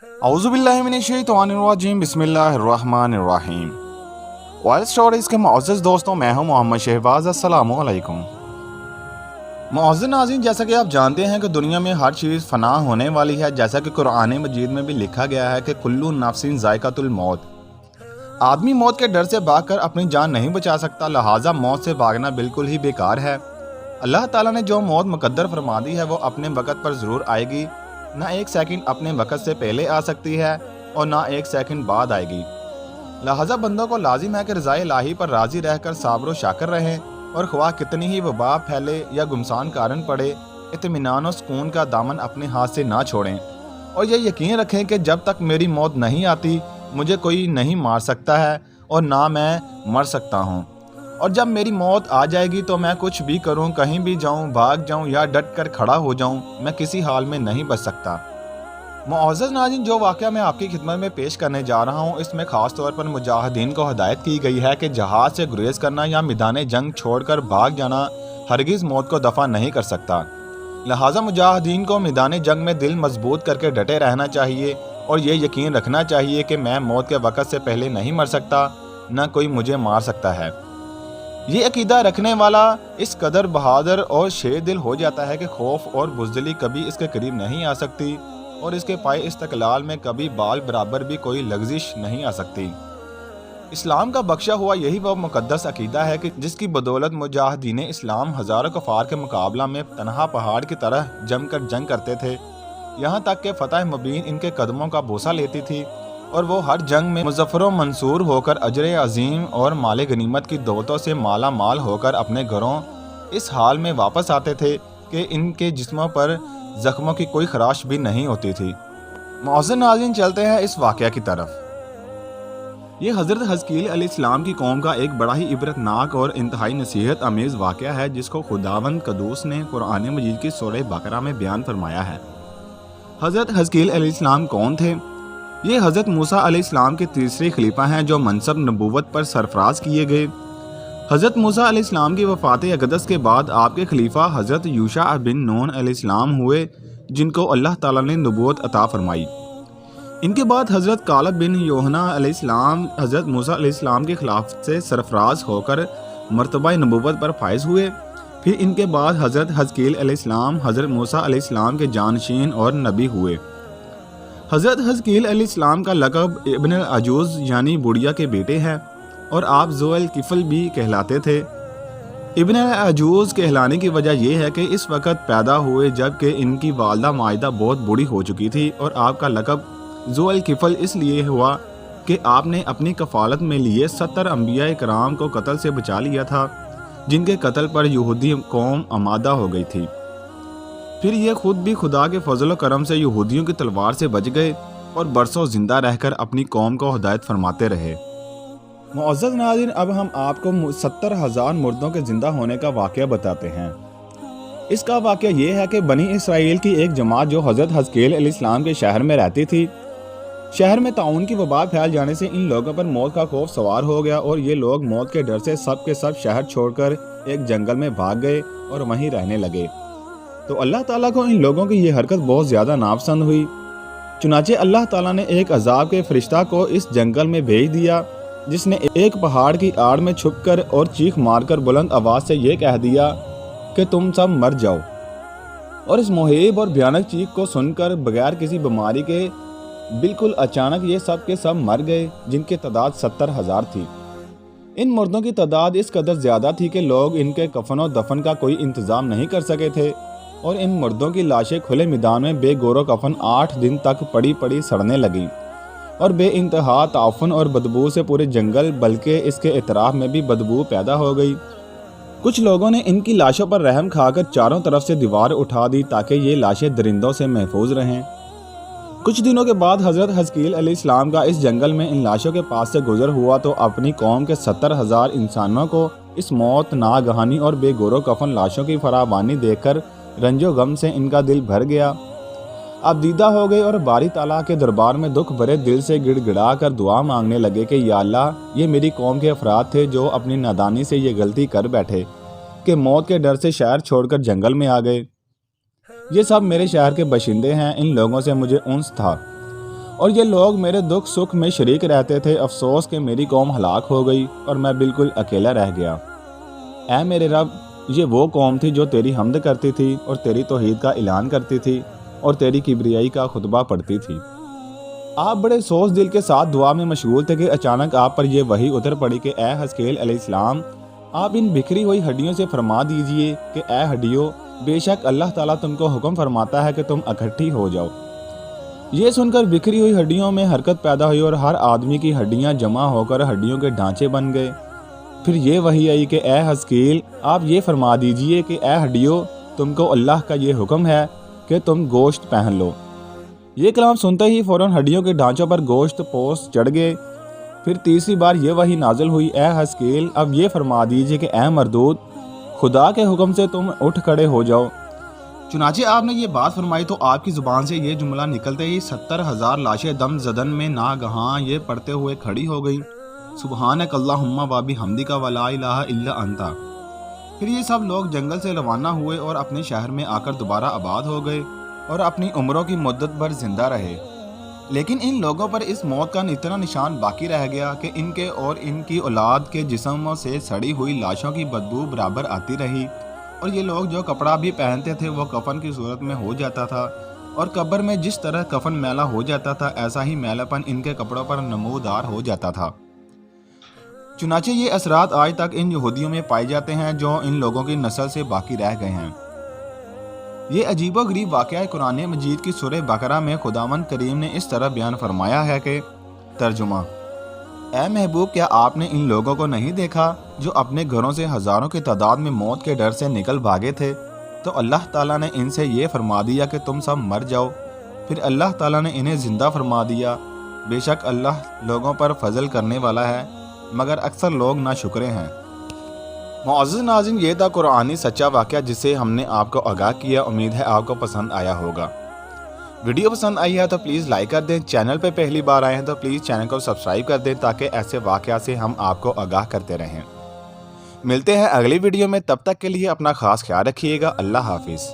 औज़ुबिल्लाहिमिनश्शैतानिर्रजीम बिस्मिल्लाहिर्रहमानिर्रहीम। Wild stories के मुअज़्ज़ज़ दोस्तों, मैं हूं मोहम्मद शहबाज। अस्सलामु अलैकुम। मुअज़्ज़ज़ नाज़रीन, जैसा कि आप जानते हैं कि दुनिया में हर चीज़ फ़ना होने वाली है। जैसा कि कुरान मजीद में भी लिखा गया है कि कुल्लु नफ्सिन ज़ायक़तुल मौत। आदमी मौत के डर से भागकर अपनी जान नहीं बचा सकता, लिहाजा मौत से भागना बिल्कुल ही बेकार है। अल्लाह ताला ने जो मौत मुकद्दर फरमा दी है वो अपने वक़्त पर ज़रूर आएगी। ना एक सेकंड अपने वक़्त से पहले आ सकती है और ना एक सेकंड बाद आएगी। लिहाजा बंदों को लाजिम है कि रज़ाए इलाही पर राज़ी रहकर साबर व शाकर रहें, और ख्वाह कितनी ही वबा फैले या गुमसान कारण पड़े, इत्मीनान और सुकून का दामन अपने हाथ से ना छोड़ें। और ये यकीन रखें कि जब तक मेरी मौत नहीं आती मुझे कोई नहीं मार सकता है और ना मैं मर सकता हूँ। और जब मेरी मौत आ जाएगी तो मैं कुछ भी करूँ, कहीं भी जाऊँ, भाग जाऊँ या डट कर खड़ा हो जाऊँ, मैं किसी हाल में नहीं बच सकता। मुअज़्ज़ज़ नाज़रीन, जो वाक़या मैं आपकी खिदमत में पेश करने जा रहा हूँ, इसमें ख़ास तौर पर मुजाहिदीन को हिदायत की गई है कि जहाज़ से गुरेज़ करना या मैदान जंग छोड़कर भाग जाना हरगिज़ मौत को दफ़ा नहीं कर सकता। लिहाजा मुजाहिदीन को मैदान जंग में दिल मजबूत करके डटे रहना चाहिए और ये यकीन रखना चाहिए कि मैं मौत के वक़्त से पहले नहीं मर सकता, न कोई मुझे मार सकता है। ये अकीदा रखने वाला इस कदर बहादुर और शेर दिल हो जाता है कि खौफ और बुज़दिली कभी इसके करीब नहीं आ सकती और इसके पाए इस्तक़लाल में कभी बाल बराबर भी कोई लग़ज़िश नहीं आ सकती। इस्लाम का बख्शा हुआ यही वह मुक़द्दस अकीदा है कि जिसकी बदौलत मुजाहिदीन इस्लाम हज़ारों कफ़ार के मुकाबला में तनहा पहाड़ की तरह जमकर जंग करते थे, यहाँ तक कि फ़तह मुबीन इनके कदमों का बोसा लेती थी और वो हर जंग में मुज़फ़्फ़र व मंसूर होकर अजर अज़ीम और माल गनीमत की दौलतों से माला माल होकर अपने घरों इस हाल में वापस आते थे कि इनके जिस्मों पर ज़ख्मों की कोई खराश भी नहीं होती थी। मुअज़्ज़ज़ नाज़रीन, चलते हैं इस वाक़या की तरफ। ये हज़रत हज़कील अलैहिस्सलाम की कौम का एक बड़ा ही इबरतनाक और इंतहाई नसीहत अमेज़ वाक़या है, जिसको खुदावंद क़ुद्दूस ने कुरान मजीद की सूरह बकरा में बयान फरमाया है। हज़रत हज़कील अलैहिस्सलाम कौन थे? ये हज़रत मूसा अलैहिस्सलाम के तीसरे खलीफा हैं जो मनसब नबूवत पर सरफराज किए गए। हज़रत मूसा अलैहिस्सलाम की वफ़ात अक़दस के बाद आपके खलीफा हज़रत यूशा बिन नून अलैहिस्सलाम हुए, जिनको अल्लाह ताला ने नबूवत अता फरमाई। इनके बाद हज़रत कालब बिन योहना अलैहिस्सलाम हज़रत मूसा अलैहिस्सलाम के खिलाफ से सरफराज होकर मर्तबा नबूवत पर फायज़ हुए। फिर इनके बाद हज़रत हज़कील अलैहिस्सलाम हज़रत मूसा अलैहिस्सलाम के जानशीन और नबी हुए। हज़रत हज़कील अलैहिस्सलाम का लक़ब इब्न अजूज़ यानी बुढ़िया के बेटे हैं और आप ज़ुल किफ़ल भी कहलाते थे। इब्न अजूज़ कहलाने की वजह यह है कि इस वक्त पैदा हुए जबकि इनकी वालदा मायदा बहुत बूढ़ी हो चुकी थी, और आपका लक़ब ज़ुल किफ़ल इसलिए हुआ कि आपने अपनी कफ़ालत में लिए 70 अंबिया कराम को कत्ल से बचा लिया था, जिनके कत्ल पर यहूदी कौम आमादा हो गई थी। फिर ये खुद भी खुदा के फजल व करम से यहूदियों की तलवार से बच गए और बरसों जिंदा रहकर अपनी कौम को हिदायत फरमाते रहे। मुअज़्ज़ज़ नाज़रीन, अब हम आपको 70,000 मुर्दों के जिंदा होने का वाक़या बताते हैं। इसका वाक़या ये है कि बनी इसराइल की एक जमात जो हज़रत हज़कील अलैहिस्सलाम के शहर में रहती थी, शहर में ताउन की वबा फैल जाने से इन लोगों पर मौत का खौफ सवार हो गया और ये लोग मौत के डर से सब के सब शहर छोड़कर एक जंगल में भाग गए और वहीं रहने लगे। तो अल्लाह ताला को इन लोगों की ये हरकत बहुत ज़्यादा नापसंद हुई। चुनाचे अल्लाह ताला ने एक अजाब के फरिश्ता को इस जंगल में भेज दिया, जिसने एक पहाड़ की आड़ में छुपकर और चीख मारकर बुलंद आवाज़ से ये कह दिया कि तुम सब मर जाओ। और इस मुहीब और भयानक चीख को सुनकर बगैर किसी बीमारी के बिल्कुल अचानक ये सब के सब मर गए, जिनकी तादाद 70,000 थी। इन मुर्दों की तादाद इस कदर ज़्यादा थी कि लोग इनके कफन और दफन का कोई इंतज़ाम नहीं कर सके थे, और इन मुर्दों की लाशें खुले मैदान में बेगोरो कफन 8 दिन तक पड़ी पड़ी सड़ने लगीं और बे इंतहा ताफन और बदबू से पूरे जंगल बल्कि इसके इतराफ में भी बदबू पैदा हो गई। कुछ लोगों ने इनकी लाशों पर रहम खाकर चारों तरफ से दीवार उठा दी ताकि ये लाशें दरिंदों से महफूज रहें। कुछ दिनों के बाद हज़रत हज़कील अलैहिस्सलाम का इस जंगल में इन लाशों के पास से गुजर हुआ तो अपनी कौम के 70,000 इंसानों को इस मौत, नागहानी और बेगोरो कफन लाशों की फरावानी देखकर रंजो गम से इनका दिल भर गया। अब दीदा हो गए और बारी ताला के दरबार में दुख भरे दिल से गिड़गिड़ा कर दुआ मांगने लगे कि या अल्लाह, ये मेरी कौम के अफराद थे जो अपनी नादानी से ये गलती कर बैठे कि मौत के डर से शहर छोड़कर जंगल में आ गए। ये सब मेरे शहर के बशिंदे हैं, इन लोगों से मुझे उन्स था اور یہ لوگ میرے دکھ سکھ میں شریک رہتے تھے۔ افسوس کہ میری قوم ہلاک ہو گئی اور میں بالکل اکیلا رہ گیا۔ اے میرے رب، یہ وہ قوم تھی جو تیری حمد کرتی تھی اور تیری توحید کا اعلان کرتی تھی اور تیری کبریائی کا خطبہ پڑھتی تھی۔ آپ بڑے سوز دل کے ساتھ دعا میں مشغول تھے کہ اچانک آپ پر یہ وحی اتر پڑی کہ اے حزقیل علیہ السلام، آپ ان بکھری ہوئی ہڈیوں سے فرما دیجئے کہ اے ہڈیوں، بے شک اللہ تعالیٰ تم کو حکم فرماتا ہے کہ تم اکٹھی ہو جاؤ۔ یہ سن کر بکھری ہوئی ہڈیوں میں حرکت پیدا ہوئی اور ہر آدمی کی ہڈیاں جمع ہو کر ہڈیوں کے ڈھانچے بن گئے۔ پھر یہ وحی آئی کہ اے حزقیل، آپ یہ فرما دیجئے کہ اے ہڈیوں، تم کو اللہ کا یہ حکم ہے کہ تم گوشت پہن لو۔ یہ کلام سنتے ہی فوراً ہڈیوں کے ڈھانچوں پر گوشت پوست چڑھ گئے۔ پھر تیسری بار یہ وحی نازل ہوئی، اے حزقیل، اب یہ فرما دیجئے کہ اے مردود، خدا کے حکم سے تم اٹھ کھڑے ہو جاؤ۔ چنانچہ آپ نے یہ بات فرمائی تو آپ کی زبان سے یہ جملہ نکلتے ہی 70,000 لاشیں دم زدن میں ناگہاں یہ پڑھتے ہوئے کھڑی ہو گئیں، سبحانک اللہم و بحمدک ولا الہ الا انت۔ پھر یہ سب لوگ جنگل سے روانہ ہوئے اور اپنے شہر میں آ کر دوبارہ آباد ہو گئے اور اپنی عمروں کی مدت بھر زندہ رہے۔ لیکن ان لوگوں پر اس موت کا اتنا نشان باقی رہ گیا کہ ان کے اور ان کی اولاد کے جسموں سے سڑی ہوئی لاشوں کی بدبو برابر آتی رہی، اور یہ لوگ جو کپڑا بھی پہنتے تھے وہ کفن کی صورت میں ہو جاتا تھا، اور قبر میں جس طرح کفن میلا ہو جاتا تھا ایسا ہی میلا پن ان کے کپڑوں پر نمودار ہو جاتا تھا۔ چنانچہ یہ اثرات آج تک ان یہودیوں میں پائے جاتے ہیں جو ان لوگوں کی نسل سے باقی رہ گئے ہیں۔ یہ عجیب و غریب واقعہ قرآن مجید کی سورہ بقرہ میں خداوند کریم نے اس طرح بیان فرمایا ہے کہ ترجمہ: اے محبوب، کیا آپ نے ان لوگوں کو نہیں دیکھا جو اپنے گھروں سے ہزاروں کی تعداد میں موت کے ڈر سے نکل بھاگے تھے؟ تو اللہ تعالیٰ نے ان سے یہ فرما دیا کہ تم سب مر جاؤ، پھر اللہ تعالیٰ نے انہیں زندہ فرما دیا۔ بے شک اللہ لوگوں پر فضل کرنے والا ہے، مگر اکثر لوگ ناشکرے ہیں۔ معزز ناظرین، یہ تھا قرآنی سچا واقعہ جس سے ہم نے آپ کو آگاہ کیا۔ امید ہے آپ کو پسند آیا ہوگا۔ ویڈیو پسند آئی ہے تو پلیز لائک کر دیں، چینل پہ پہلی بار آئے ہیں تو پلیز چینل کو سبسکرائب کر دیں تاکہ ایسے واقعات سے ہم آپ کو آگاہ کرتے رہیں۔ ملتے ہیں اگلی ویڈیو میں، تب تک کے لیے اپنا خاص خیال رکھیے گا۔ اللہ حافظ۔